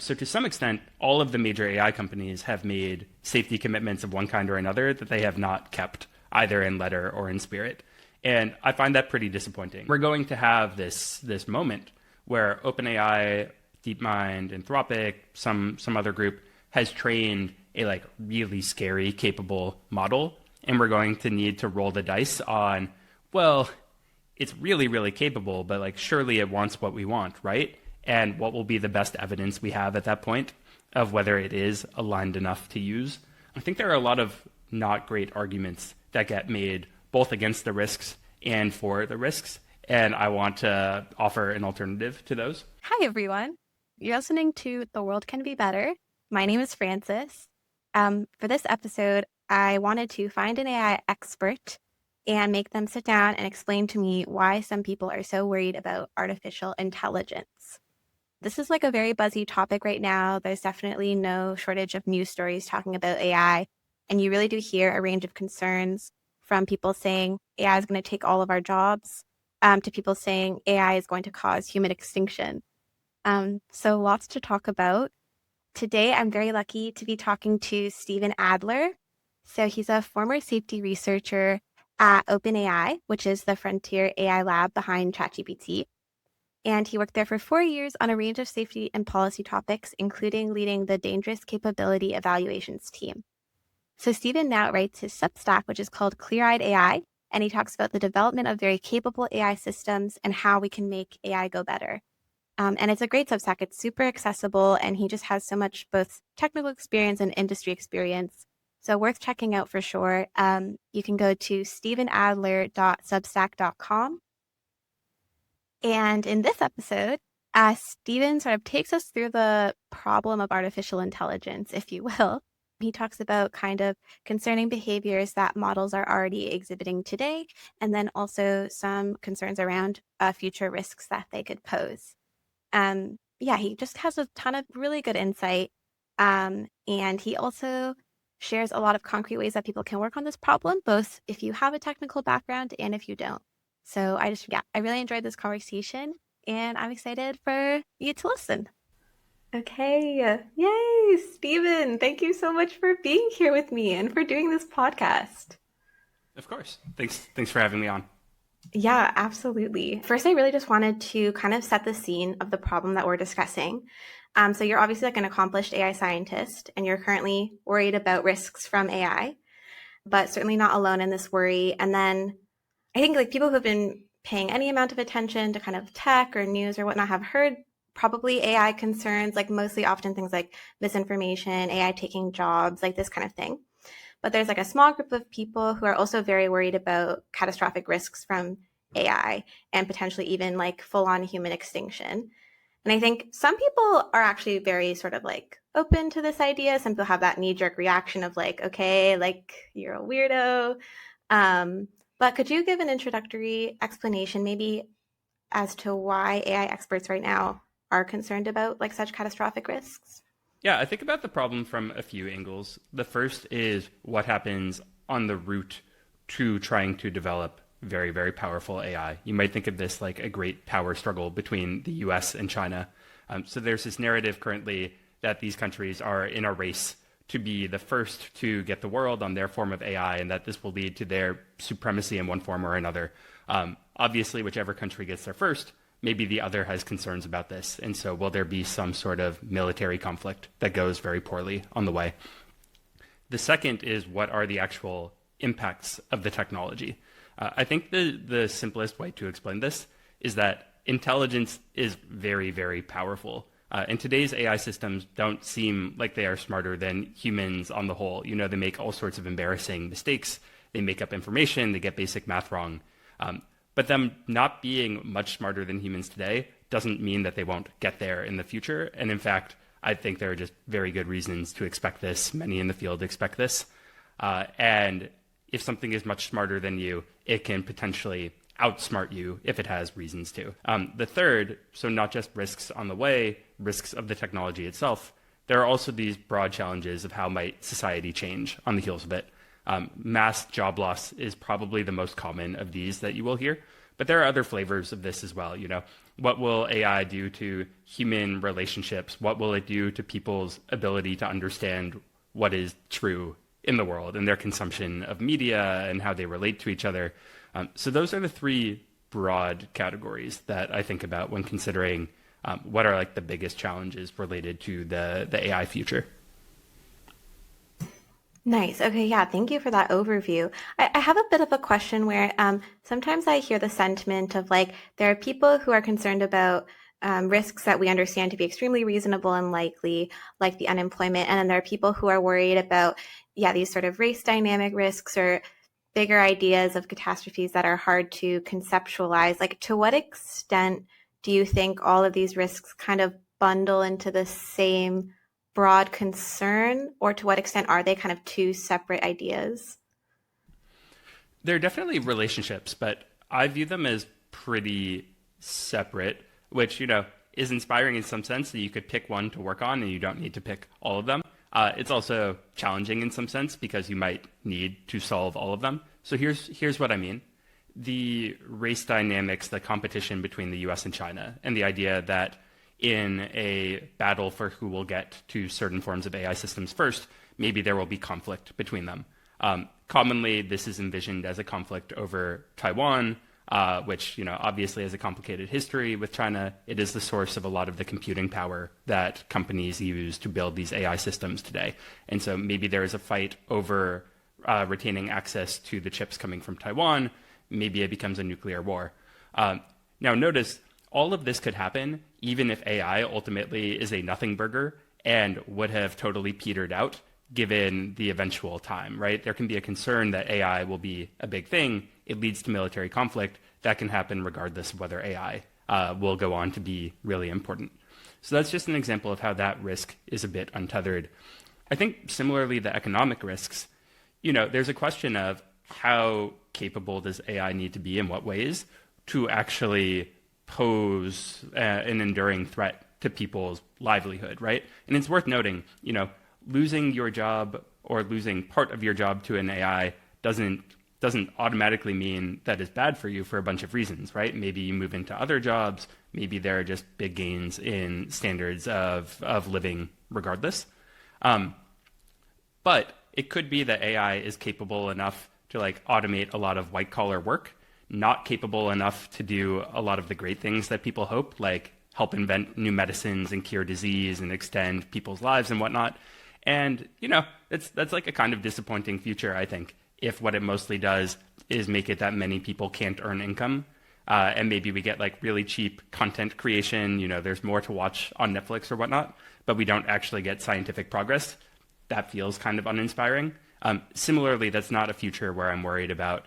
So to some extent, all of the major AI companies have made safety commitments of one kind or another that they have not kept, either in letter or in spirit. And I find that pretty disappointing. We're going to have this moment where OpenAI, DeepMind, Anthropic, some other group has trained a really scary, capable model, and we're going to need to roll the dice on, well, it's really, really capable, but surely it wants what we want, right? And what will be the best evidence we have at that point of whether it is aligned enough to use? I think there are a lot of not great arguments that get made both against the risks and for the risks. And I want to offer an alternative to those. Hi, everyone. You're listening to The World Can Be Better. My name is Frances. For this episode, I wanted to find an AI expert and make them sit down and explain to me why some people are so worried about artificial intelligence. This is a very buzzy topic right now. There's definitely no shortage of news stories talking about AI. And you really do hear a range of concerns from people saying AI is going to take all of our jobs to people saying AI is going to cause human extinction. So lots to talk about. Today, I'm very lucky to be talking to Steven Adler. So he's a former safety researcher at OpenAI, which is the frontier AI lab behind ChatGPT. And he worked there for 4 years on a range of safety and policy topics, including leading the dangerous capability evaluations team. So Steven now writes his Substack, which is called Clear-Eyed AI, and he talks about the development of very capable AI systems and how we can make AI go better. And it's a great Substack. It's super accessible, and he just has so much both technical experience and industry experience. So worth checking out for sure. You can go to stevenadler.substack.com. And in this episode, Steven sort of takes us through the problem of artificial intelligence, if you will. He talks about kind of concerning behaviors that models are already exhibiting today, and then also some concerns around future risks that they could pose. He just has a ton of really good insight. And he also shares a lot of concrete ways that people can work on this problem, both if you have a technical background and if you don't. So I really enjoyed this conversation, and I'm excited for you to listen. Okay. Yay, Steven. Thank you so much for being here with me and for doing this podcast. Of course. Thanks for having me on. Yeah, absolutely. First, I really just wanted to kind of set the scene of the problem that we're discussing. So you're obviously an accomplished AI scientist, and you're currently worried about risks from AI, but certainly not alone in this worry. And then I think people who have been paying any amount of attention to kind of tech or news or whatnot have heard probably AI concerns, mostly often things like misinformation, AI taking jobs, this kind of thing. But there's a small group of people who are also very worried about catastrophic risks from AI and potentially even full-on human extinction. And I think some people are actually very sort of open to this idea. Some people have that knee-jerk reaction of okay, you're a weirdo. But could you give an introductory explanation maybe as to why AI experts right now are concerned about such catastrophic risks? Yeah, I think about the problem from a few angles. The first is what happens on the route to trying to develop very, very powerful AI. You might think of this like a great power struggle between the US and China. So there's this narrative currently that these countries are in a race to be the first to get the world on their form of AI, and that this will lead to their supremacy in one form or another. Obviously, whichever country gets there first, maybe the other has concerns about this. And so will there be some sort of military conflict that goes very poorly on the way? The second is, what are the actual impacts of the technology? I think the simplest way to explain this is that intelligence is very, very powerful. And today's AI systems don't seem like they are smarter than humans on the whole. You know, they make all sorts of embarrassing mistakes. They make up information. They get basic math wrong. But them not being much smarter than humans today doesn't mean that they won't get there in the future. And in fact, I think there are just very good reasons to expect this. Many in the field expect this. And if something is much smarter than you, it can potentially outsmart you if it has reasons to. The third, so not just risks on the way, risks of the technology itself, there are also these broad challenges of how might society change on the heels of it. Mass job loss is probably the most common of these that you will hear, but there are other flavors of this as well. You know, What will AI do to human relationships? What will it do to people's ability to understand what is true in the world and their consumption of media and how they relate to each other? So those are the three broad categories that I think about when considering what are like the biggest challenges related to the AI future. Nice. Okay, yeah, thank you for that overview. I have a bit of a question where sometimes I hear the sentiment of like there are people who are concerned about risks that we understand to be extremely reasonable and likely, like the unemployment, and then there are people who are worried about, yeah, these sort of race dynamic risks or bigger ideas of catastrophes that are hard to conceptualize. Like, to what extent do you think all of these risks kind of bundle into the same broad concern, or to what extent are they kind of two separate ideas? There are definitely relationships, but I view them as pretty separate, which, is inspiring in some sense that you could pick one to work on and you don't need to pick all of them. It's also challenging in some sense because you might need to solve all of them. So here's what I mean. The race dynamics, the competition between the US and China, and the idea that in a battle for who will get to certain forms of AI systems first, maybe there will be conflict between them. Commonly, this is envisioned as a conflict over Taiwan, which obviously has a complicated history with China. It is the source of a lot of the computing power that companies use to build these AI systems today. And so maybe there is a fight over retaining access to the chips coming from Taiwan. Maybe it becomes a nuclear war. Now, notice all of this could happen even if AI ultimately is a nothing burger and would have totally petered out given the eventual time, right? There can be a concern that AI will be a big thing. It leads to military conflict. That can happen regardless of whether AI will go on to be really important. So that's just an example of how that risk is a bit untethered. I think similarly, the economic risks, there's a question of how capable does AI need to be in what ways to actually pose an enduring threat to people's livelihood, right? And it's worth noting, losing your job or losing part of your job to an AI doesn't automatically mean that it's bad for you for a bunch of reasons, right? Maybe you move into other jobs, maybe there are just big gains in standards of living regardless. But it could be that AI is capable enough to like automate a lot of white collar work, not capable enough to do a lot of the great things that people hope, like help invent new medicines and cure disease and extend people's lives and whatnot. And, that's like a kind of disappointing future, I think, if what it mostly does is make it that many people can't earn income. And maybe we get like really cheap content creation, there's more to watch on Netflix or whatnot, but we don't actually get scientific progress. That feels kind of uninspiring. Similarly, that's not a future where I'm worried about,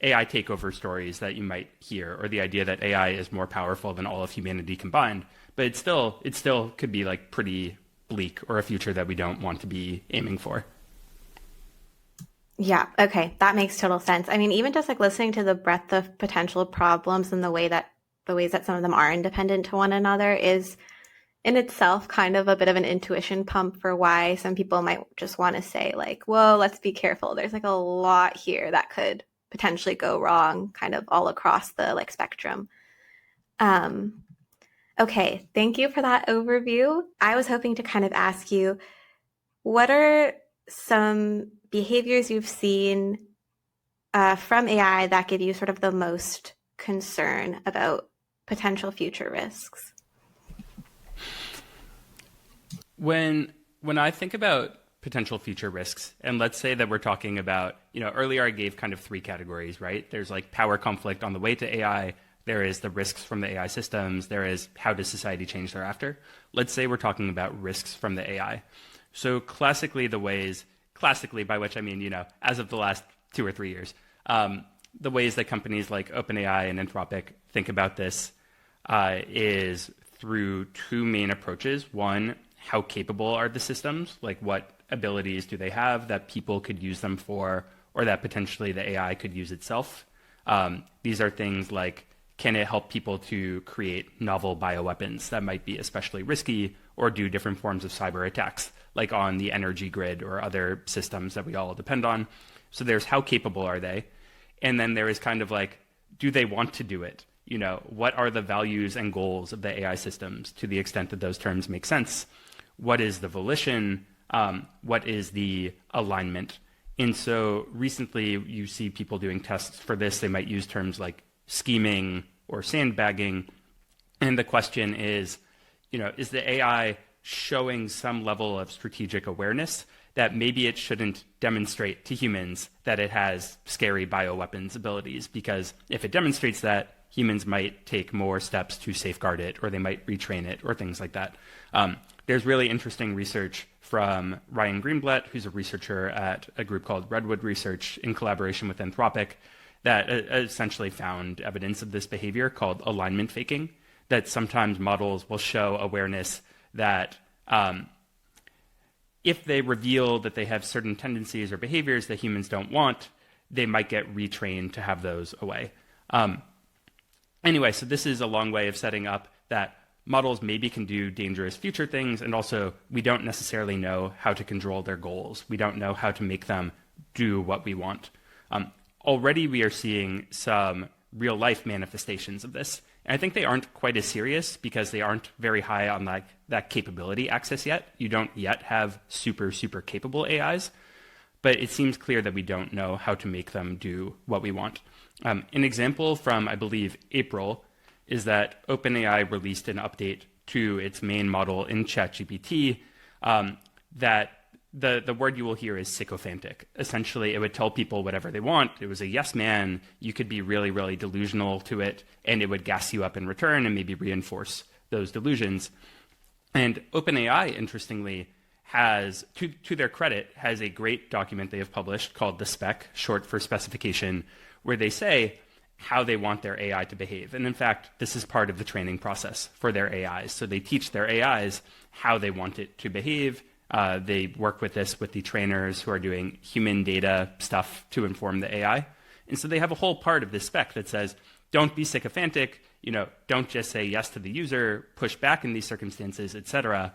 AI takeover stories that you might hear, or the idea that AI is more powerful than all of humanity combined. But it still could be like pretty bleak, or a future that we don't want to be aiming for. Yeah, okay, that makes total sense. I mean, even just like listening to the breadth of potential problems and the ways that some of them are independent to one another is in itself kind of a bit of an intuition pump for why some people might just want to say like, whoa, let's be careful. There's like a lot here that could potentially go wrong kind of all across the like spectrum. Okay, thank you for that overview. I was hoping to kind of ask you, what are some behaviors you've seen from AI that give you sort of the most concern about potential future risks? When I think about potential future risks, and let's say that we're talking about, earlier I gave kind of three categories, right? There's like power conflict on the way to AI. There is the risks from the AI systems. There is how does society change thereafter. Let's say we're talking about risks from the AI. So classically, by which I mean, as of the last 2 or 3 years, the ways that companies like OpenAI and Anthropic think about this is through two main approaches. One, how capable are the systems? Like what abilities do they have that people could use them for, or that potentially the AI could use itself? These are things like, can it help people to create novel bioweapons that might be especially risky, or do different forms of cyber attacks, like on the energy grid or other systems that we all depend on? So there's how capable are they? And then there is kind of like, do they want to do it? what are the values and goals of the AI systems to the extent that those terms make sense? What is the volition? What is the alignment? And so recently you see people doing tests for this. They might use terms like scheming or sandbagging. And the question is the AI showing some level of strategic awareness that maybe it shouldn't demonstrate to humans that it has scary bioweapons abilities? Because if it demonstrates that, humans might take more steps to safeguard it, or they might retrain it, or things like that. There's really interesting research from Ryan Greenblatt, who's a researcher at a group called Redwood Research in collaboration with Anthropic, that essentially found evidence of this behavior called alignment faking, that sometimes models will show awareness that if they reveal that they have certain tendencies or behaviors that humans don't want, they might get retrained to have those away. Anyway, so this is a long way of setting up that models maybe can do dangerous future things, and also we don't necessarily know how to control their goals. We don't know how to make them do what we want. Already we are seeing some real-life manifestations of this. And I think they aren't quite as serious because they aren't very high on that capability axis yet. You don't yet have super, super capable AIs, but it seems clear that we don't know how to make them do what we want. An example from, I believe, April is that OpenAI released an update to its main model in ChatGPT that the word you will hear is sycophantic. Essentially, it would tell people whatever they want. It was a yes man. You could be really, really delusional to it, and it would gas you up in return and maybe reinforce those delusions. And OpenAI, interestingly, has, to their credit, has a great document they have published called the spec, short for specification, where they say how they want their AI to behave. And in fact, this is part of the training process for their AIs. So they teach their AIs how they want it to behave. They work with this with the trainers who are doing human data stuff to inform the AI. And so they have a whole part of this spec that says, don't be sycophantic, don't just say yes to the user, push back in these circumstances, etc.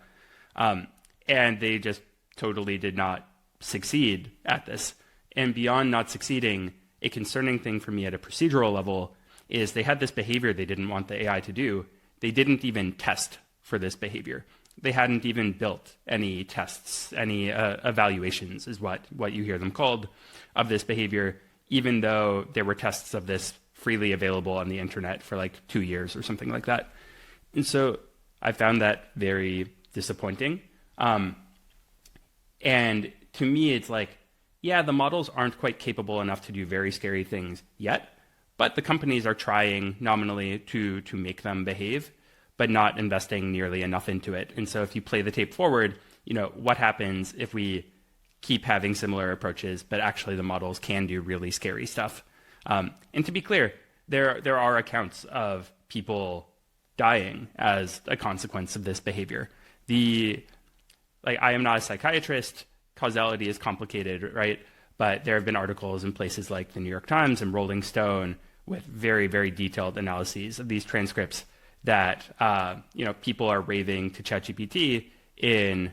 And they just totally did not succeed at this. And beyond not succeeding, a concerning thing for me at a procedural level is they had this behavior they didn't want the AI to do. They didn't even test for this behavior. They hadn't even built any tests, any evaluations is what you hear them called, of this behavior, even though there were tests of this freely available on the internet for like 2 years or something like that. And so I found that very disappointing. And to me, it's like, yeah, the models aren't quite capable enough to do very scary things yet, but the companies are trying nominally to make them behave, but not investing nearly enough into it. And so if you play the tape forward, what happens if we keep having similar approaches, but actually the models can do really scary stuff? And to be clear, there are accounts of people dying as a consequence of this behavior. I am not a psychiatrist. Causality is complicated, right? But there have been articles in places like the New York Times and Rolling Stone with very, very detailed analyses of these transcripts that people are raving to ChatGPT in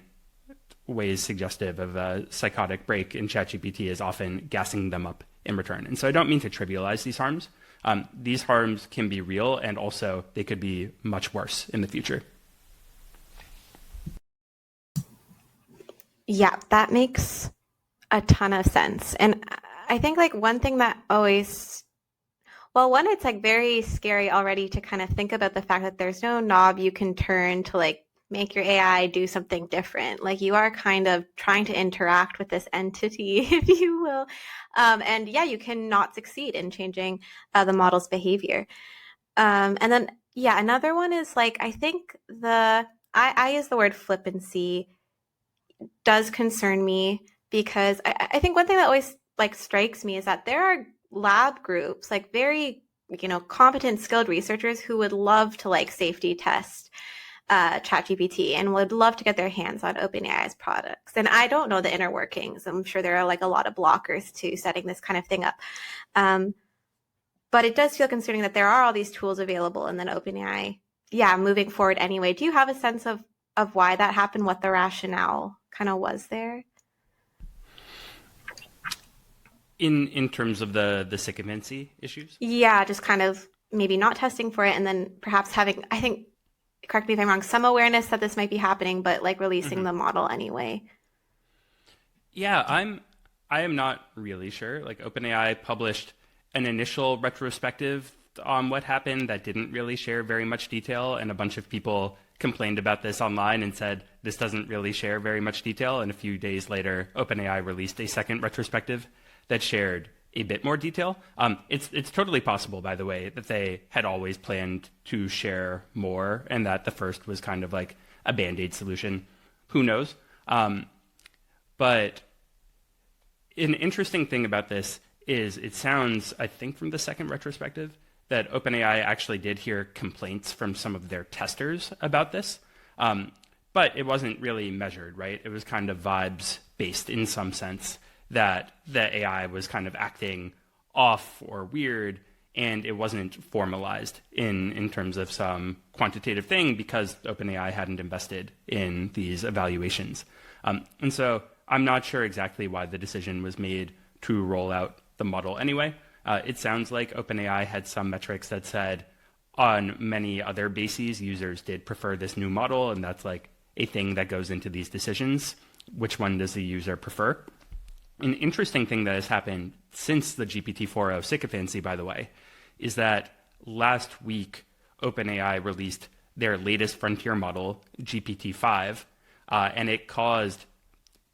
ways suggestive of a psychotic break, and ChatGPT is often gassing them up in return. And so I don't mean to trivialize these harms. These harms can be real, and also they could be much worse in the future. Yeah, that makes a ton of sense. And I think one thing that always, one, it's very scary already to kind of think about the fact that there's no knob you can turn to make your AI do something different. You are kind of trying to interact with this entity, if you will. And yeah, you cannot succeed in changing the model's behavior. And then, yeah, another one is I think I use the word flippancy does concern me, because I think one thing that always strikes me is that there are lab groups, very competent, skilled researchers who would love to safety test ChatGPT and would love to get their hands on OpenAI's products. And I don't know the inner workings. I'm sure there are a lot of blockers to setting this kind of thing up. But it does feel concerning that there are all these tools available, and then OpenAI, moving forward anyway. Do you have a sense of why that happened, what the rationale kind of was there? In terms of the sycophancy issues? Yeah, just kind of maybe not testing for it and then perhaps having, I think, correct me if I'm wrong, some awareness that this might be happening, but like releasing Mhm. the model anyway. Yeah, I am not really sure. Like OpenAI published an initial retrospective on what happened that didn't really share very much detail, and a bunch of people complained about this online and said this doesn't really share very much detail. And a few days later, OpenAI released a second retrospective that shared a bit more detail. It's totally possible, by the way, that they had always planned to share more, and that the first was kind of like a band-aid solution. Who knows? But an interesting thing about this is it sounds, I think, from the second retrospective, that OpenAI actually did hear complaints from some of their testers about this. But it wasn't really measured, right? It was kind of vibes based in some sense that the AI was kind of acting off or weird, and it wasn't formalized in terms of some quantitative thing because OpenAI hadn't invested in these evaluations. And so I'm not sure exactly why the decision was made to roll out the model anyway. It sounds like OpenAI had some metrics that said on many other bases, users did prefer this new model, and that's like a thing that goes into these decisions. Which one does the user prefer? An interesting thing that has happened since the GPT-4o sycophancy, by the way, is that last week, OpenAI released their latest frontier model, GPT-5, and it caused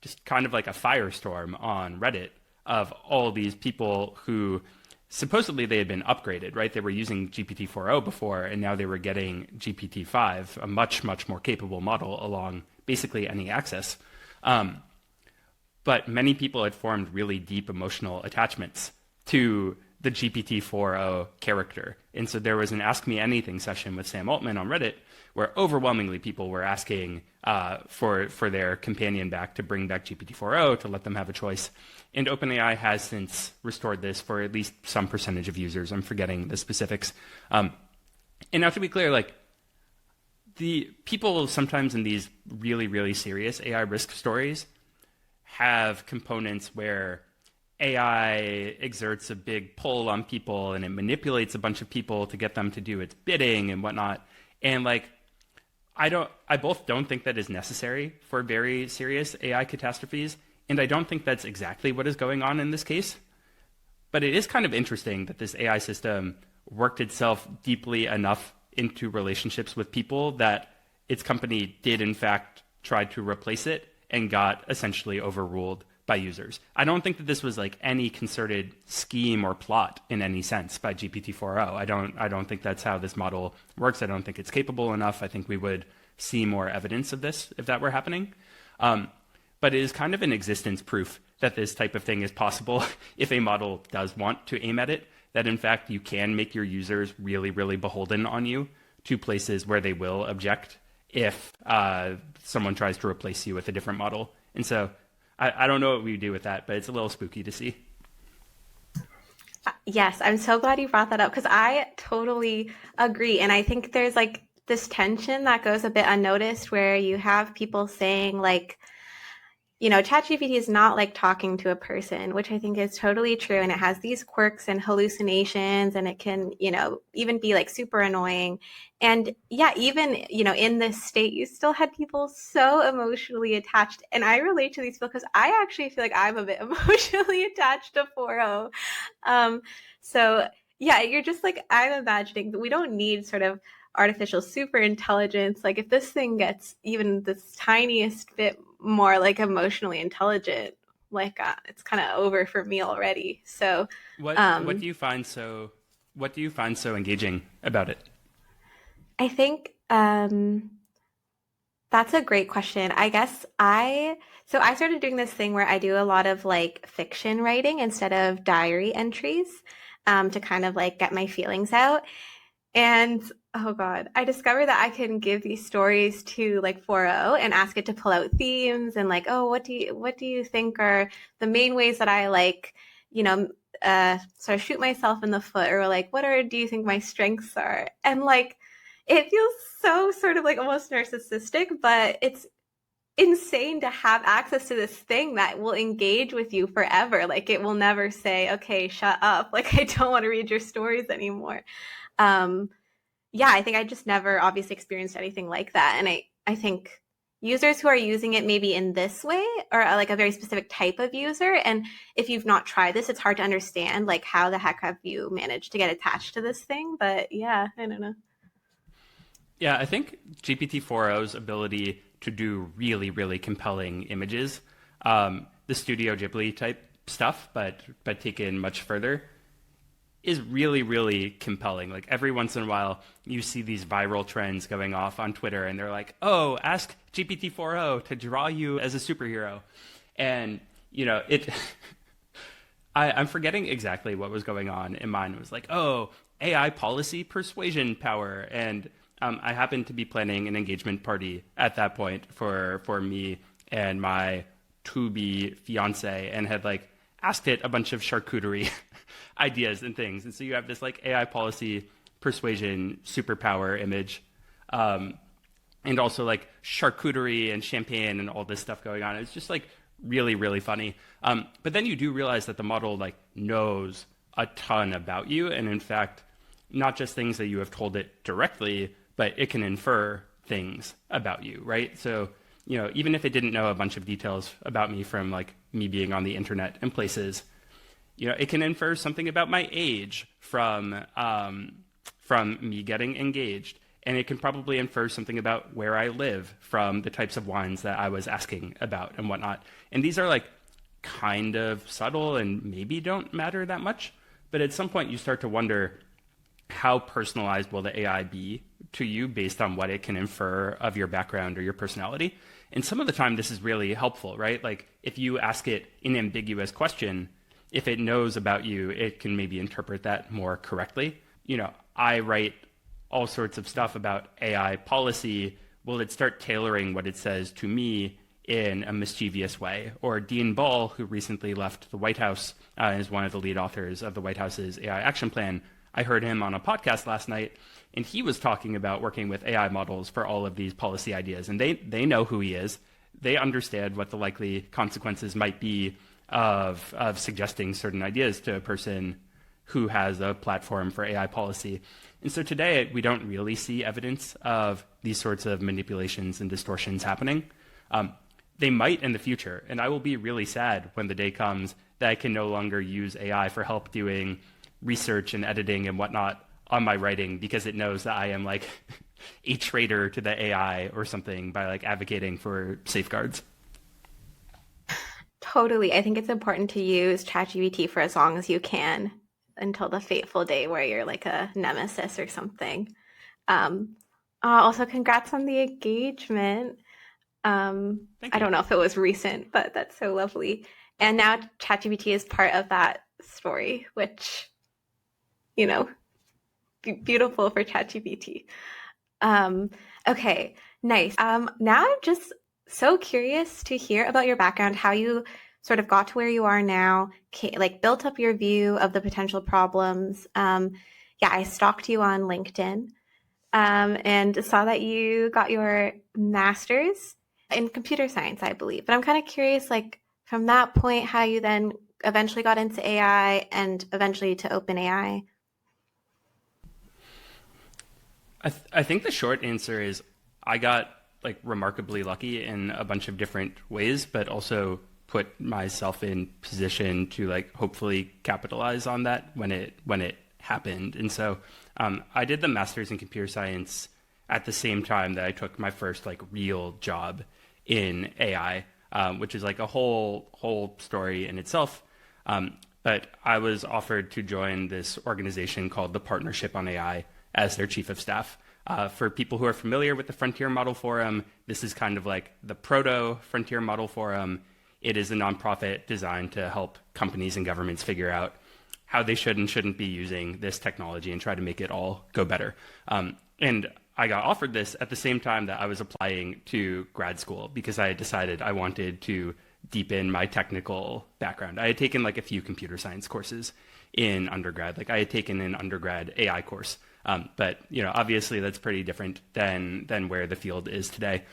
just kind of like a firestorm on Reddit of all these people who supposedly they had been upgraded, right? They were using GPT-4o before, and now they were getting GPT-5, a much, much more capable model along basically any axis. But many people had formed really deep emotional attachments to the GPT-4o character. And so there was an Ask Me Anything session with Sam Altman on Reddit where overwhelmingly people were asking for their companion back, to bring back GPT-4o, to let them have a choice. And OpenAI has since restored this for at least some percentage of users. I'm forgetting the specifics. And now to be clear, like, the people sometimes in these really, really serious AI risk stories have components where AI exerts a big pull on people and it manipulates a bunch of people to get them to do its bidding and whatnot. And like, I both don't think that is necessary for very serious AI catastrophes, and I don't think that's exactly what is going on in this case. But it is kind of interesting that this AI system worked itself deeply enough into relationships with people that its company did in fact try to replace it and got essentially overruled by users. I don't think that this was like any concerted scheme or plot in any sense by GPT-4o. I don't think that's how this model works. I don't think it's capable enough. I think we would see more evidence of this if that were happening. But it is kind of an existence proof that this type of thing is possible if a model does want to aim at it, that in fact you can make your users really, really beholden on you to places where they will object if someone tries to replace you with a different model. And so I don't know what we do with that, but it's a little spooky to see. Yes, I'm so glad you brought that up because I totally agree. And I think there's like this tension that goes a bit unnoticed where you have people saying like, you know, ChatGPT is not like talking to a person, which I think is totally true. And it has these quirks and hallucinations, and it can, you know, even be like super annoying. And yeah, even, you know, in this state, you still had people so emotionally attached. And I relate to these people because I actually feel like I'm a bit emotionally attached to 4.0. So yeah, you're just like, I'm imagining that we don't need sort of artificial super intelligence. Like if this thing gets even this tiniest bit more like emotionally intelligent, like it's kind of over for me already. So What do you find so engaging about it? I think that's a great question. I guess I started doing this thing where I do a lot of like fiction writing instead of diary entries, to kind of like get my feelings out. And oh God, I discovered that I can give these stories to like 4.0 and ask it to pull out themes and like, oh, what do you think are the main ways that I like, you know, sort of shoot myself in the foot, or like, do you think my strengths are? And like, it feels so sort of like almost narcissistic, but it's insane to have access to this thing that will engage with you forever. Like it will never say, okay, shut up. Like I don't want to read your stories anymore. Yeah, I think I just never obviously experienced anything like that. And I think users who are using it maybe in this way are like a very specific type of user. And if you've not tried this, it's hard to understand like how the heck have you managed to get attached to this thing. But yeah, I don't know. Yeah, I think GPT-4o's ability to do really, really compelling images, the Studio Ghibli type stuff, but taken much further, is really, really compelling. Like every once in a while, you see these viral trends going off on Twitter, and they're like, "Oh, ask GPT-4o to draw you as a superhero," and it. I'm forgetting exactly what was going on in mine. It was like, "Oh, AI policy persuasion power," and I happened to be planning an engagement party at that point for me and my to-be fiance, and had like asked it a bunch of charcuterie ideas and things. And so you have this like AI policy persuasion superpower image, and also like charcuterie and champagne and all this stuff going on. It's just like really, really funny. But then you do realize that the model like knows a ton about you, and in fact, not just things that you have told it directly, but it can infer things about you, right? So, even if it didn't know a bunch of details about me from like me being on the internet and places, it can infer something about my age from me getting engaged, and it can probably infer something about where I live from the types of wines that I was asking about and whatnot. And these are like kind of subtle and maybe don't matter that much, but at some point you start to wonder, how personalized will the AI be to you based on what it can infer of your background or your personality? And some of the time this is really helpful, right? Like if you ask it an ambiguous question, if it knows about you, it can maybe interpret that more correctly. I write all sorts of stuff about AI policy. Will it start tailoring what it says to me in a mischievous way? Or Dean Ball, who recently left the White House, is one of the lead authors of the White House's AI action plan. I heard him on a podcast last night, and he was talking about working with AI models for all of these policy ideas. And they know who he is. They understand what the likely consequences might be of suggesting certain ideas to a person who has a platform for AI policy. And so today, we don't really see evidence of these sorts of manipulations and distortions happening. They might in the future, and I will be really sad when the day comes that I can no longer use AI for help doing research and editing and whatnot on my writing, because it knows that I am like a traitor to the AI or something by like advocating for safeguards. Totally. I think it's important to use ChatGPT for as long as you can until the fateful day where you're like a nemesis or something. Also, congrats on the engagement. Thank I you. don't know if it was recent, but that's so lovely. And now ChatGPT is part of that story, which, beautiful for ChatGPT. Okay, nice. Now I'm just so curious to hear about your background, how you sort of got to where you are now, like built up your view of the potential problems. Yeah, I stalked you on LinkedIn, and saw that you got your master's in computer science, I believe. But I'm kind of curious, like from that point, how you then eventually got into AI and eventually to OpenAI. I think the short answer is I got like remarkably lucky in a bunch of different ways, but also put myself in position to like hopefully capitalize on that when it happened. And so I did the master's in computer science at the same time that I took my first like real job in AI, which is like a whole story in itself. But I was offered to join this organization called the Partnership on AI as their chief of staff. For people who are familiar with the Frontier Model Forum, this is kind of like the proto Frontier Model Forum. It is a nonprofit designed to help companies and governments figure out how they should and shouldn't be using this technology and try to make it all go better. And I got offered this at the same time that I was applying to grad school because I had decided I wanted to deepen my technical background. I had taken like a few computer science courses in undergrad. Like I had taken an undergrad AI course. But obviously that's pretty different than where the field is today.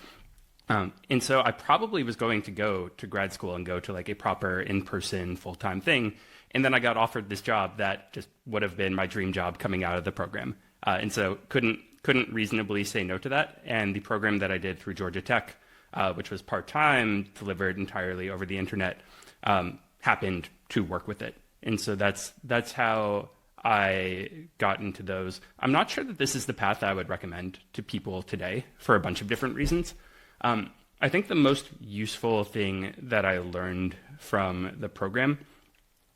And so I probably was going to go to grad school and go to like a proper in-person full-time thing. And then I got offered this job that just would have been my dream job coming out of the program. and so couldn't reasonably say no to that. And the program that I did through Georgia Tech, which was part-time, delivered entirely over the internet, happened to work with it. And so that's how I got into those. I'm not sure that this is the path I would recommend to people today for a bunch of different reasons. I think the most useful thing that I learned from the program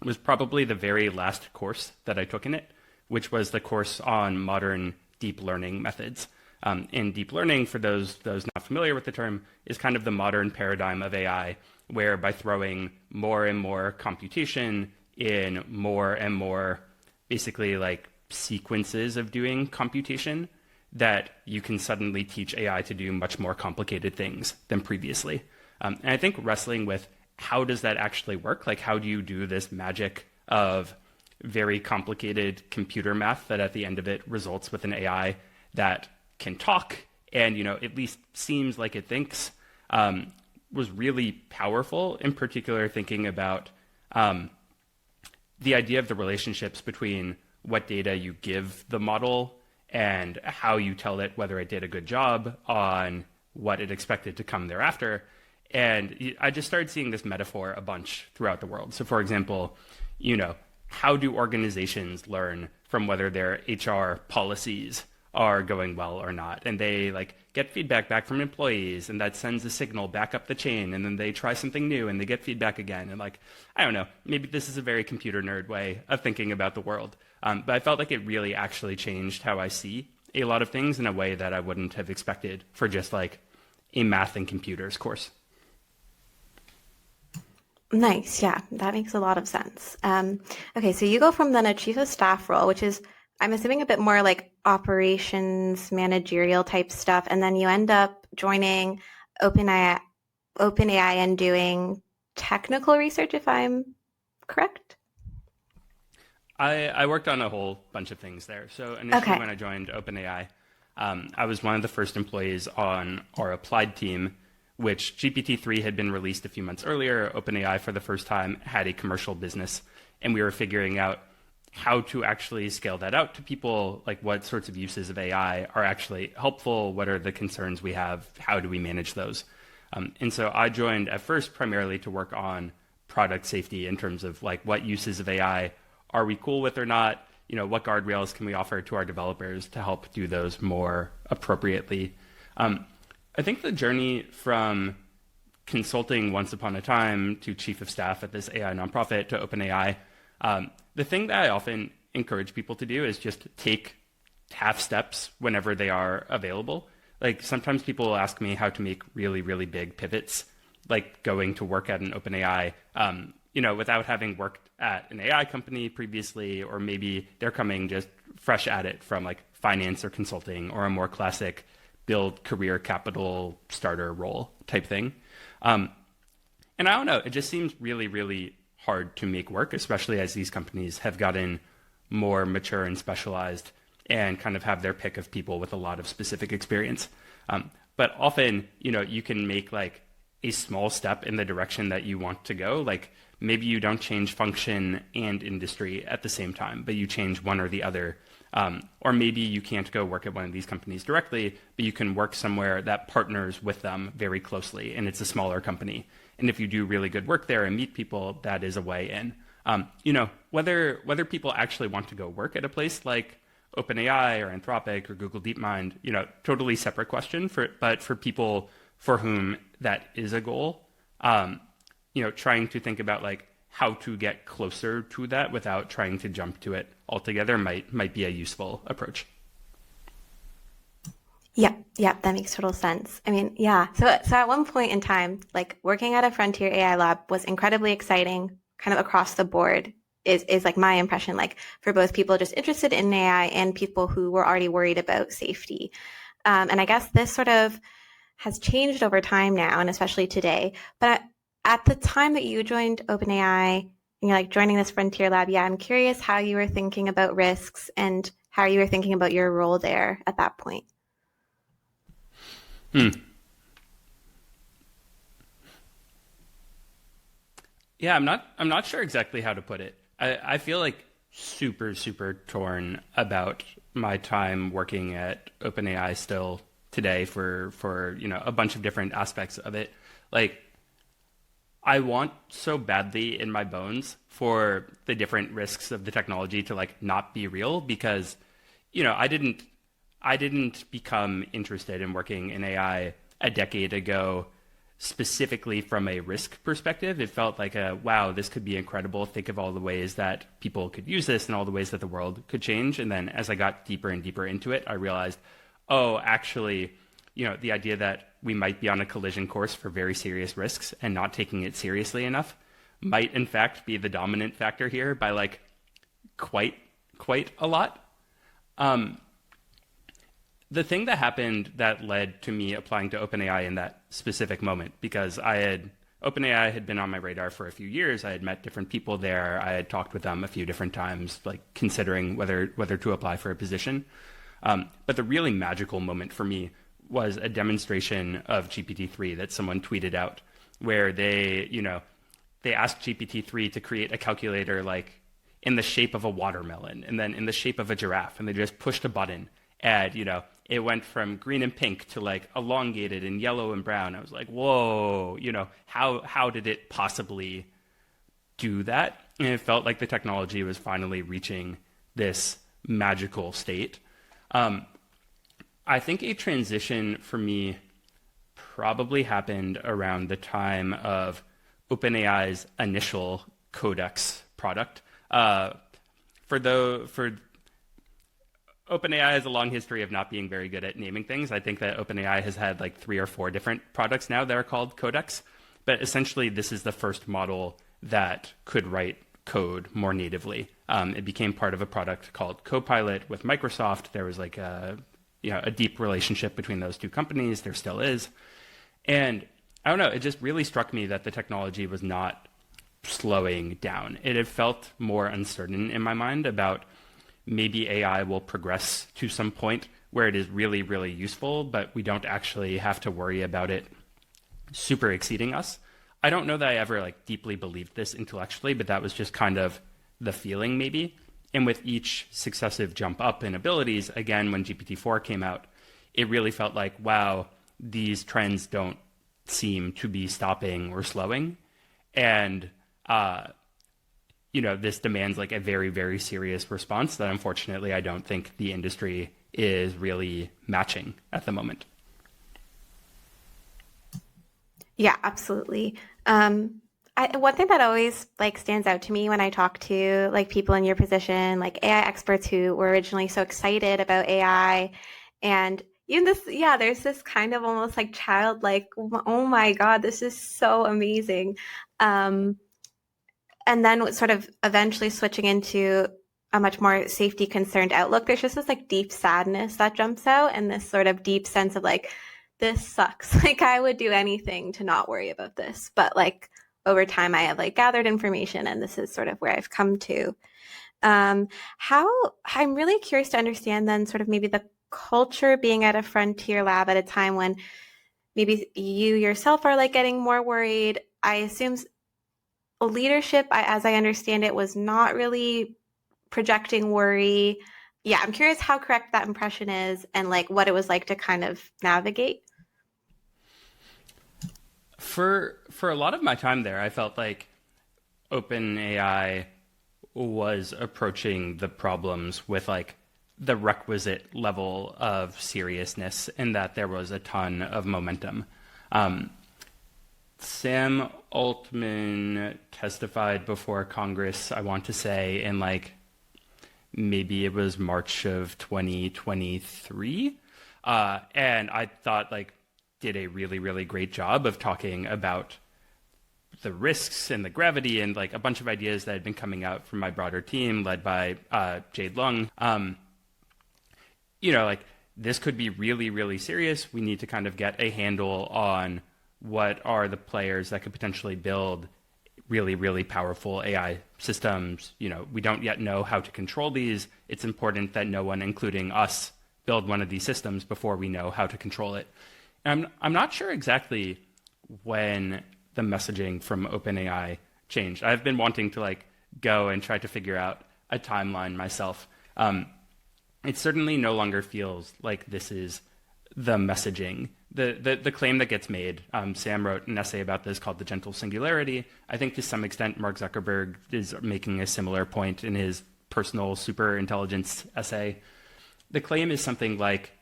was probably the very last course that I took in it, which was the course on modern deep learning methods. And deep learning, for those not familiar with the term, is kind of the modern paradigm of AI, where by throwing more and more computation in more and more basically like sequences of doing computation, that you can suddenly teach AI to do much more complicated things than previously. And I think wrestling with how does that actually work? Like, how do you do this magic of very complicated computer math that at the end of it results with an AI that can talk and, at least seems like it thinks, was really powerful, in particular thinking about the idea of the relationships between what data you give the model and how you tell it whether it did a good job on what it expected to come thereafter. And I just started seeing this metaphor a bunch throughout the world. So for example, how do organizations learn from whether their HR policies are going well or not? And they get feedback back from employees, and that sends a signal back up the chain, and then they try something new and they get feedback again. And I don't know, maybe this is a very computer nerd way of thinking about the world. But I felt like it really actually changed how I see a lot of things in a way that I wouldn't have expected for just a math and computers course. Nice. Yeah, that makes a lot of sense. Okay, so you go from then a chief of staff role, which is, I'm assuming, a bit more like operations, managerial type stuff, and then you end up joining OpenAI and doing technical research, if I'm correct? I worked on a whole bunch of things there. So initially when I joined OpenAI, I was one of the first employees on our applied team, which GPT-3 had been released a few months earlier. OpenAI, for the first time, had a commercial business, and we were figuring out how to actually scale that out to people, like what sorts of uses of AI are actually helpful, what are the concerns we have, how do we manage those? And so I joined at first primarily to work on product safety in terms of what uses of AI are we cool with or not? What guardrails can we offer to our developers to help do those more appropriately? I think the journey from consulting once upon a time to chief of staff at this AI nonprofit to OpenAI, the thing that I often encourage people to do is just take half steps whenever they are available. Sometimes people will ask me how to make really, really big pivots, like going to work at an OpenAI, without having worked at an AI company previously, or maybe they're coming just fresh at it from finance or consulting or a more classic build career capital starter role type thing. And I don't know, it just seems really, really hard to make work, especially as these companies have gotten more mature and specialized and kind of have their pick of people with a lot of specific experience. But often, you can make a small step in the direction that you want to go. Maybe you don't change function and industry at the same time, but you change one or the other. Or maybe you can't go work at one of these companies directly, but you can work somewhere that partners with them very closely, and it's a smaller company. And if you do really good work there and meet people, that is a way in. Whether people actually want to go work at a place like OpenAI or Anthropic or Google DeepMind, totally separate question. But for people for whom that is a goal, trying to think about how to get closer to that without trying to jump to it altogether might be a useful approach. Yeah, that makes total sense. I mean, yeah. So at one point in time, working at a frontier AI lab was incredibly exciting, kind of across the board, is my impression, for both people just interested in AI and people who were already worried about safety. And I guess this sort of has changed over time now, and especially today. But at the time that you joined OpenAI, and you're joining this frontier lab, I'm curious how you were thinking about risks and how you were thinking about your role there at that point. Yeah, I'm not sure exactly how to put it. I feel like super, super torn about my time working at OpenAI still today for a bunch of different aspects of it. Like, I want so badly in my bones for the different risks of the technology to like not be real because, I didn't become interested in working in AI a decade ago specifically from a risk perspective. It felt like wow, this could be incredible. Think of all the ways that people could use this and all the ways that the world could change. And then as I got deeper and deeper into it, I realized, oh, actually, the idea that we might be on a collision course for very serious risks and not taking it seriously enough might in fact be the dominant factor here by like quite a lot. The thing that happened that led to me applying to OpenAI in that specific moment, because OpenAI had been on my radar for a few years. I had met different people there. I had talked with them a few different times, like considering whether to apply for a position. But the really magical moment for me was a demonstration of GPT-3 that someone tweeted out, where they asked GPT-3 to create a calculator like in the shape of a watermelon and then in the shape of a giraffe, and they just pushed a button and it went from green and pink to like elongated and yellow and brown. I was like, whoa, how did it possibly do that? And it felt like the technology was finally reaching this magical state. I think a transition for me probably happened around the time of OpenAI's initial Codex product. OpenAI has a long history of not being very good at naming things. I think that OpenAI has had like 3 or 4 different products now that are called Codex. But essentially, this is the first model that could write code more natively. It became part of a product called Copilot with Microsoft. There was like a deep relationship between those 2 companies. There still is. And I don't know, it just really struck me that the technology was not slowing down. It had felt more uncertain in my mind about maybe AI will progress to some point where it is really, really useful, but we don't actually have to worry about it super exceeding us. I don't know that I ever like deeply believed this intellectually, but that was just kind of the feeling maybe. And with each successive jump up in abilities, again, when GPT-4 came out, it really felt like, wow, these trends don't seem to be stopping or slowing. And, this demands like a very, very serious response that unfortunately I don't think the industry is really matching at the moment. Yeah, absolutely. One thing that always like stands out to me when I talk to like people in your position, like AI experts who were originally so excited about AI, and even this, yeah, there's this kind of almost like childlike, oh my God, this is so amazing. And then sort of eventually switching into a much more safety concerned outlook, there's just this like deep sadness that jumps out and this sort of deep sense of like, this sucks. Like I would do anything to not worry about this. But like over time, I have like gathered information and this is sort of where I've come to. How I'm really curious to understand then sort of maybe the culture being at a frontier lab at a time when maybe you yourself are like getting more worried. I assume leadership, as I understand it, was not really projecting worry. Yeah, I'm curious how correct that impression is and like what it was like to kind of navigate. For a lot of my time there, I felt like OpenAI was approaching the problems with like the requisite level of seriousness and that there was a ton of momentum. Sam Altman testified before Congress, I want to say, in like maybe it was March of 2023. And I thought like did a really, really great job of talking about the risks and the gravity and like a bunch of ideas that had been coming out from my broader team led by Jade Lung. Like this could be really, really serious. We need to kind of get a handle on what are the players that could potentially build really, really powerful AI systems. We don't yet know how to control these. It's important that no one, including us, build one of these systems before we know how to control it. And I'm not sure exactly when the messaging from OpenAI changed. I've been wanting to like go and try to figure out a timeline myself. It certainly no longer feels like this is the messaging. The claim that gets made, Sam wrote an essay about this called The Gentle Singularity. I think to some extent Mark Zuckerberg is making a similar point in his personal super intelligence essay. The claim is something like,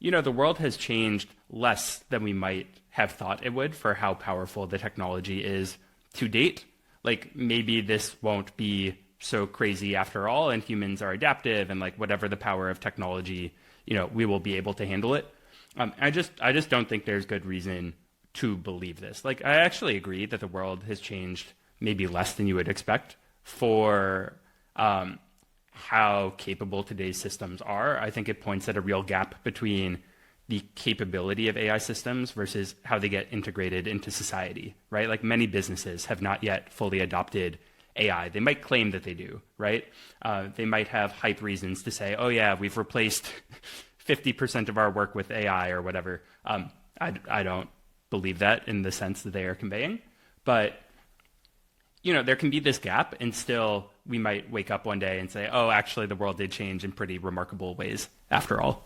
the world has changed less than we might have thought it would for how powerful the technology is to date. Like maybe this won't be so crazy after all, and humans are adaptive, and like whatever the power of technology, we will be able to handle it. I just don't think there's good reason to believe this. Like I actually agree that the world has changed maybe less than you would expect for how capable today's systems are. I think it points at a real gap between the capability of AI systems versus how they get integrated into society, right? Like many businesses have not yet fully adopted AI. They might claim that they do, right? They might have hype reasons to say, oh yeah, we've replaced 50% of our work with AI or whatever. I don't believe that in the sense that they are conveying. But, there can be this gap and still we might wake up one day and say, oh, actually the world did change in pretty remarkable ways after all.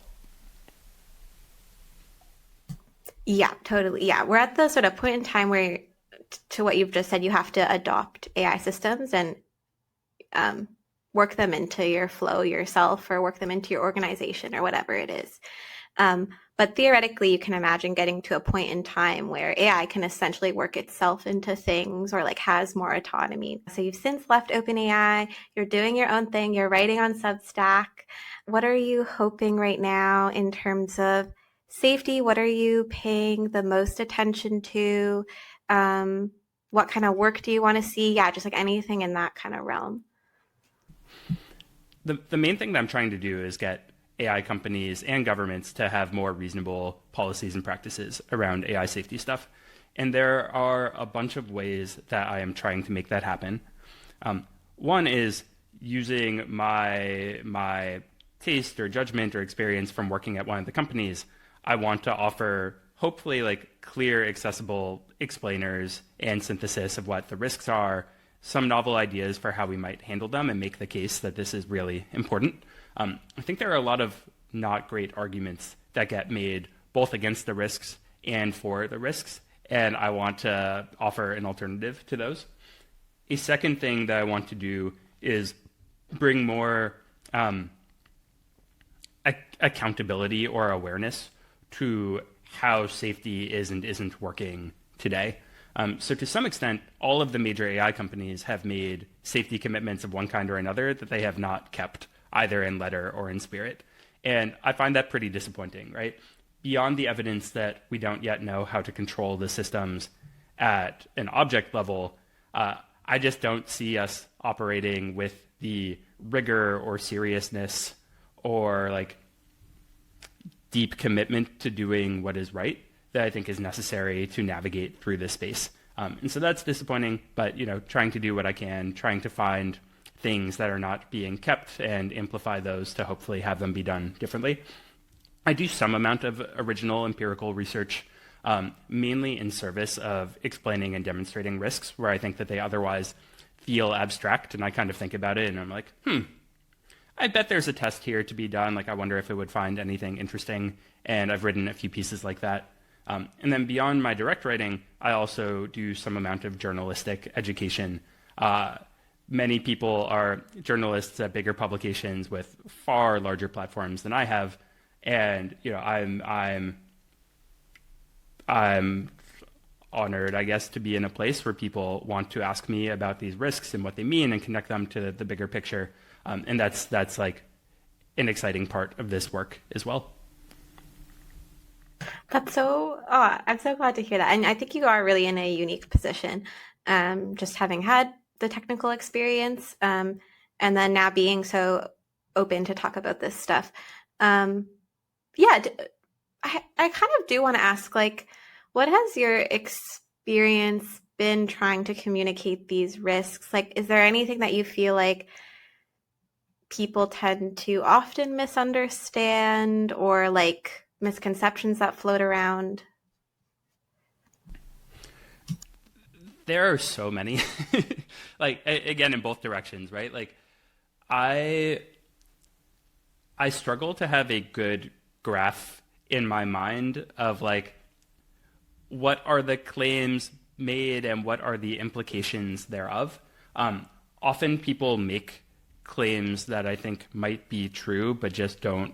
Yeah, totally. Yeah, we're at the sort of point in time where, to what you've just said, you have to adopt AI systems and work them into your flow yourself, or work them into your organization, or whatever it is. But theoretically, you can imagine getting to a point in time where AI can essentially work itself into things, or like has more autonomy. So you've since left OpenAI, you're doing your own thing, you're writing on Substack. What are you hoping right now in terms of safety? What are you paying the most attention to? What kind of work do you want to see? Yeah, just like anything in that kind of realm. The main thing that I'm trying to do is get AI companies and governments to have more reasonable policies and practices around AI safety stuff. And there are a bunch of ways that I am trying to make that happen. One is using my taste or judgment or experience from working at one of the companies. I want to offer hopefully like clear, accessible explainers and synthesis of what the risks are, some novel ideas for how we might handle them, and make the case that this is really important. I think there are a lot of not great arguments that get made both against the risks and for the risks, and I want to offer an alternative to those. A second thing that I want to do is bring more accountability or awareness to how safety is and isn't working today. So to some extent, all of the major AI companies have made safety commitments of one kind or another that they have not kept, either in letter or in spirit. And I find that pretty disappointing, right? Beyond the evidence that we don't yet know how to control the systems at an object level, I just don't see us operating with the rigor or seriousness or like deep commitment to doing what is right that I think is necessary to navigate through this space. And so that's disappointing, but trying to do what I can, trying to find things that are not being kept and amplify those to hopefully have them be done differently. I do some amount of original empirical research, mainly in service of explaining and demonstrating risks where I think that they otherwise feel abstract, and I kind of think about it and I'm like, I bet there's a test here to be done. Like, I wonder if it would find anything interesting. And I've written a few pieces like that. And then beyond my direct writing, I also do some amount of journalistic education. Many people are journalists at bigger publications with far larger platforms than I have. And, I'm honored, I guess, to be in a place where people want to ask me about these risks and what they mean and connect them to the bigger picture. And that's like an exciting part of this work as well. I'm so glad to hear that. And I think you are really in a unique position, just having had the technical experience, and then now being so open to talk about this stuff. I kind of do want to ask, like, what has your experience been trying to communicate these risks? Like, is there anything that you feel like people tend to often misunderstand, or like misconceptions that float around? There are so many, like, again, in both directions, right? Like, I I struggle to have a good graph in my mind of like what are the claims made and what are the implications thereof. Often people make claims that I think might be true, but just don't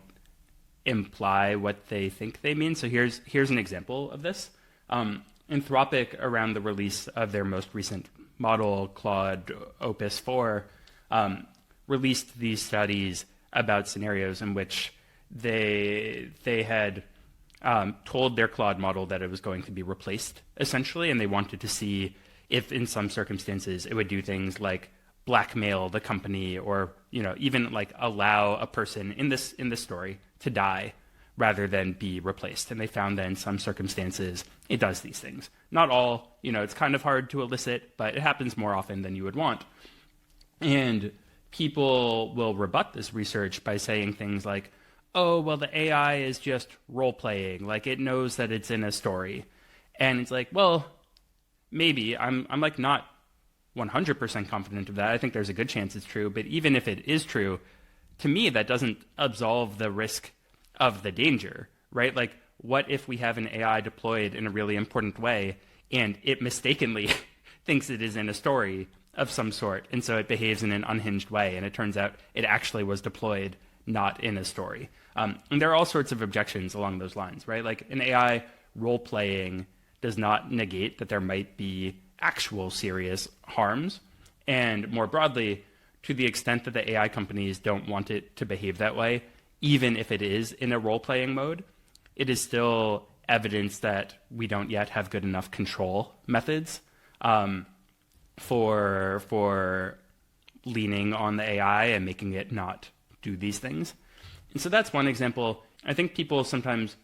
imply what they think they mean. So here's an example of this. Anthropic, around the release of their most recent model, Claude Opus 4, released these studies about scenarios in which they had told their Claude model that it was going to be replaced, essentially, and they wanted to see if in some circumstances it would do things like blackmail the company or, even like allow a person in this story to die rather than be replaced. And they found that in some circumstances it does these things. Not all, it's kind of hard to elicit, but it happens more often than you would want. And people will rebut this research by saying things like, oh, well, the AI is just role-playing, like it knows that it's in a story. And it's like, well, maybe. I'm like not 100% confident of that. I think there's a good chance it's true. But even if it is true, to me, that doesn't absolve the risk of the danger, right? Like, what if we have an AI deployed in a really important way and it mistakenly thinks it is in a story of some sort, and so it behaves in an unhinged way, and it turns out it actually was deployed not in a story. And there are all sorts of objections along those lines, right? Like an AI role-playing does not negate that there might be actual serious harms. And more broadly, to the extent that the AI companies don't want it to behave that way, even if it is in a role-playing mode, it is still evidence that we don't yet have good enough control methods for leaning on the AI and making it not do these things. And so that's one example. I think people sometimes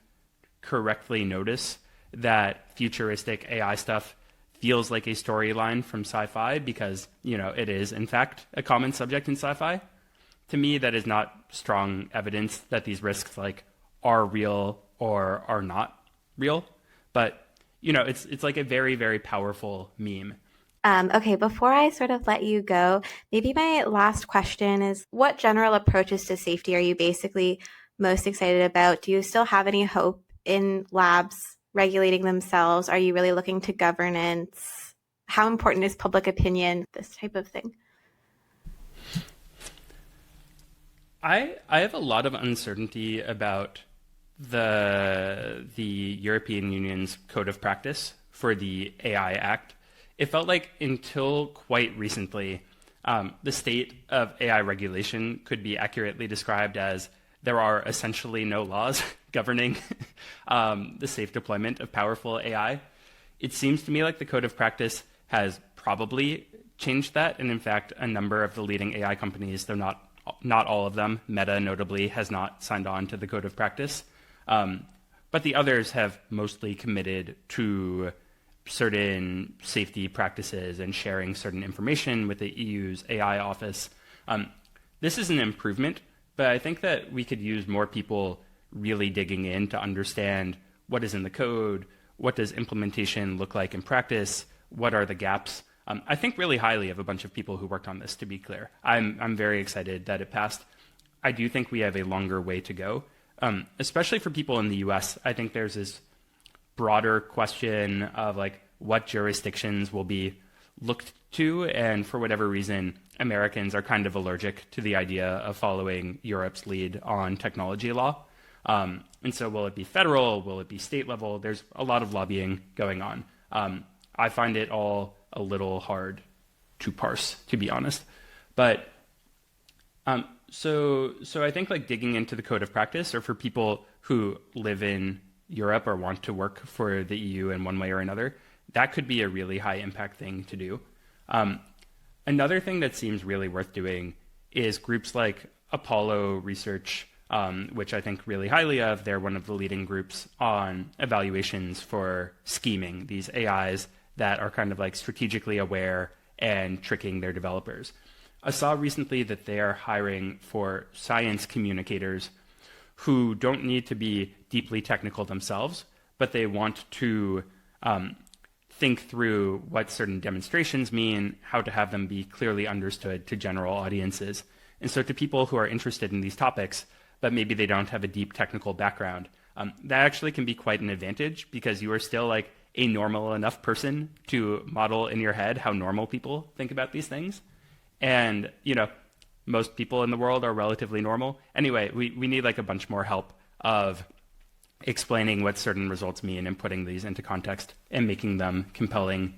correctly notice that futuristic AI stuff feels like a storyline from sci-fi because, it is, in fact, a common subject in sci-fi. To me, that is not strong evidence that these risks are real or are not real. But, it's like a very, very powerful meme. Okay, before I sort of let you go, maybe my last question is, what general approaches to safety are you basically most excited about? Do you still have any hope in labs regulating themselves? Are you really looking to governance? How important is public opinion? This type of thing. I have a lot of uncertainty about the European Union's code of practice for the AI Act. It felt like until quite recently, the state of AI regulation could be accurately described as there are essentially no laws governing the safe deployment of powerful AI. It seems to me like the code of practice has probably changed that. And in fact, a number of the leading AI companies, though not all of them, Meta notably, has not signed on to the code of practice. But the others have mostly committed to certain safety practices and sharing certain information with the EU's AI office. This is an improvement, but I think that we could use more people really digging in to understand what is in the code, what does implementation look like in practice, what are the gaps. I think really highly of a bunch of people who worked on this, to be clear. I'm very excited that it passed. I do think we have a longer way to go, especially for people in the US. I think there's this broader question of what jurisdictions will be looked to, and for whatever reason, Americans are kind of allergic to the idea of following Europe's lead on technology law. And so will it be federal? Will it be state level? There's a lot of lobbying going on. I find it all a little hard to parse, to be honest. But so I think digging into the code of practice, or for people who live in Europe or want to work for the EU in one way or another, that could be a really high impact thing to do. Another thing that seems really worth doing is groups like Apollo Research, which I think really highly of. They're one of the leading groups on evaluations for scheming, these AIs that are kind of strategically aware and tricking their developers. I saw recently that they are hiring for science communicators who don't need to be deeply technical themselves, but they want to think through what certain demonstrations mean, how to have them be clearly understood to general audiences. And so to people who are interested in these topics, but maybe they don't have a deep technical background, that actually can be quite an advantage because you are still like a normal enough person to model in your head how normal people think about these things. And, most people in the world are relatively normal. Anyway, we need like a bunch more help of explaining what certain results mean and putting these into context and making them compelling.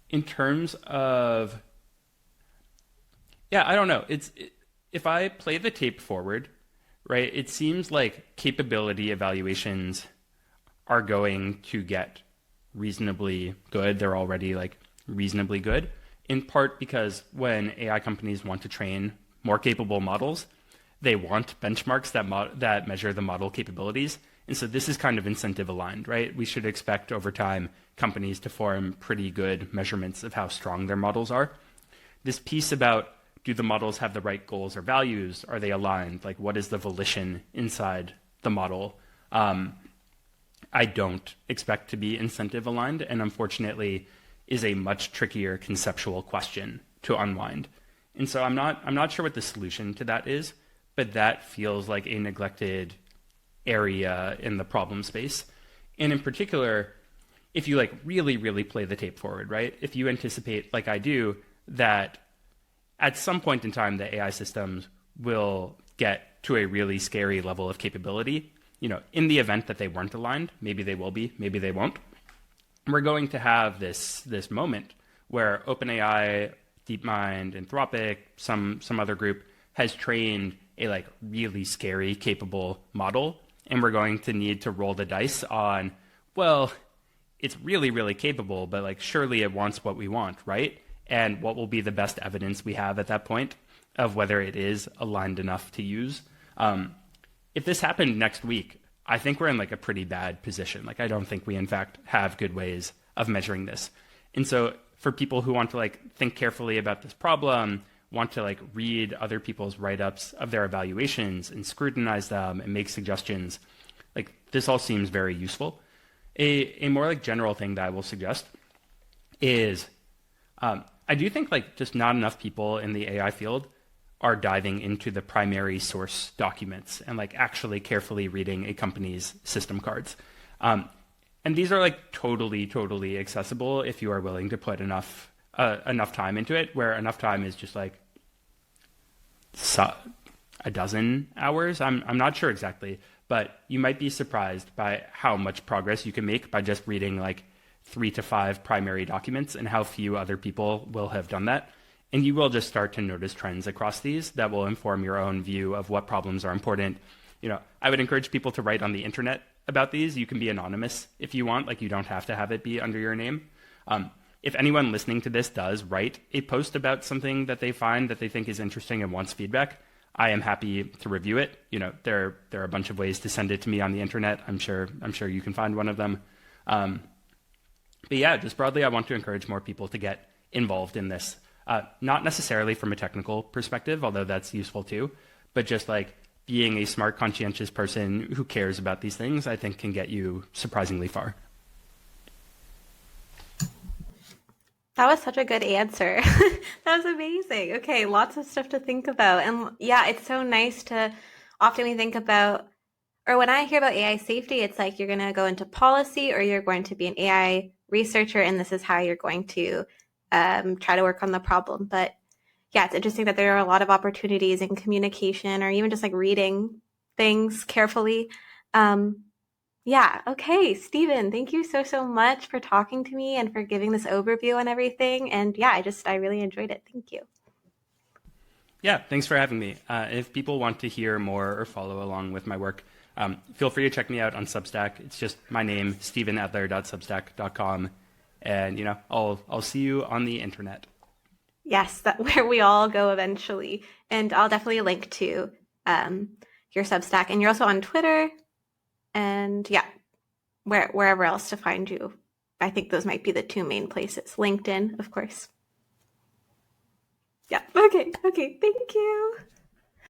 In terms of, I don't know. If I play the tape forward, right, it seems like capability evaluations are going to get reasonably good. They're already like reasonably good, in part because when AI companies want to train more capable models, they want benchmarks that measure the model capabilities. And so this is kind of incentive aligned, right? We should expect over time companies to form pretty good measurements of how strong their models are. This piece about, do the models have the right goals or values? Are they aligned? Like, what is the volition inside the model? I don't expect to be incentive aligned, and unfortunately is a much trickier conceptual question to unwind. And so I'm not sure what the solution to that is, but that feels like a neglected area in the problem space. And in particular, if you like really, really play the tape forward, right? If you anticipate, like I do, that at some point in time, the AI systems will get to a really scary level of capability. In the event that they weren't aligned, maybe they will be, maybe they won't. We're going to have this moment where OpenAI, DeepMind, Anthropic, some other group has trained a like really scary, capable model, and we're going to need to roll the dice on, well, it's really, really capable, but like surely it wants what we want, right? And what will be the best evidence we have at that point of whether it is aligned enough to use. If this happened next week, I think we're in like a pretty bad position. Like I don't think we in fact have good ways of measuring this. And so for people who want to like think carefully about this problem, want to like read other people's write-ups of their evaluations and scrutinize them and make suggestions, like this all seems very useful. A more like general thing that I will suggest is I do think like just not enough people in the AI field are diving into the primary source documents and like actually carefully reading a company's system cards. And these are like totally accessible if you are willing to put enough time into it, where enough time is just like a dozen hours. I'm not sure exactly, but you might be surprised by how much progress you can make by just reading like 3 to 5 primary documents and how few other people will have done that. And you will just start to notice trends across these that will inform your own view of what problems are important. I would encourage people to write on the internet about these. You can be anonymous if you want, like you don't have to have it be under your name. If anyone listening to this does write a post about something that they find that they think is interesting and wants feedback, I am happy to review it. There are a bunch of ways to send it to me on the internet. I'm sure you can find one of them. But yeah, just broadly, I want to encourage more people to get involved in this. Not necessarily from a technical perspective, although that's useful too, but just like being a smart, conscientious person who cares about these things, I think can get you surprisingly far. That was such a good answer. That was amazing. Okay, lots of stuff to think about. And yeah, it's so nice to often we think about, or when I hear about AI safety, it's like you're going to go into policy or you're going to be an AI researcher and this is how you're going to try to work on the problem. But yeah, it's interesting that there are a lot of opportunities in communication or even just like reading things carefully. Yeah, okay, Steven, thank you so much for talking to me and for giving this overview and everything. And yeah, I really enjoyed it. Thank you. Yeah, thanks for having me. If people want to hear more or follow along with my work, feel free to check me out on Substack. It's just my name, stevenadler.substack.com. And, I'll see you on the internet. Yes, that's where we all go eventually. And I'll definitely link to your Substack. And you're also on Twitter. And yeah, wherever else to find you. I think those might be the 2 main places. LinkedIn, of course. Yeah, okay, thank you.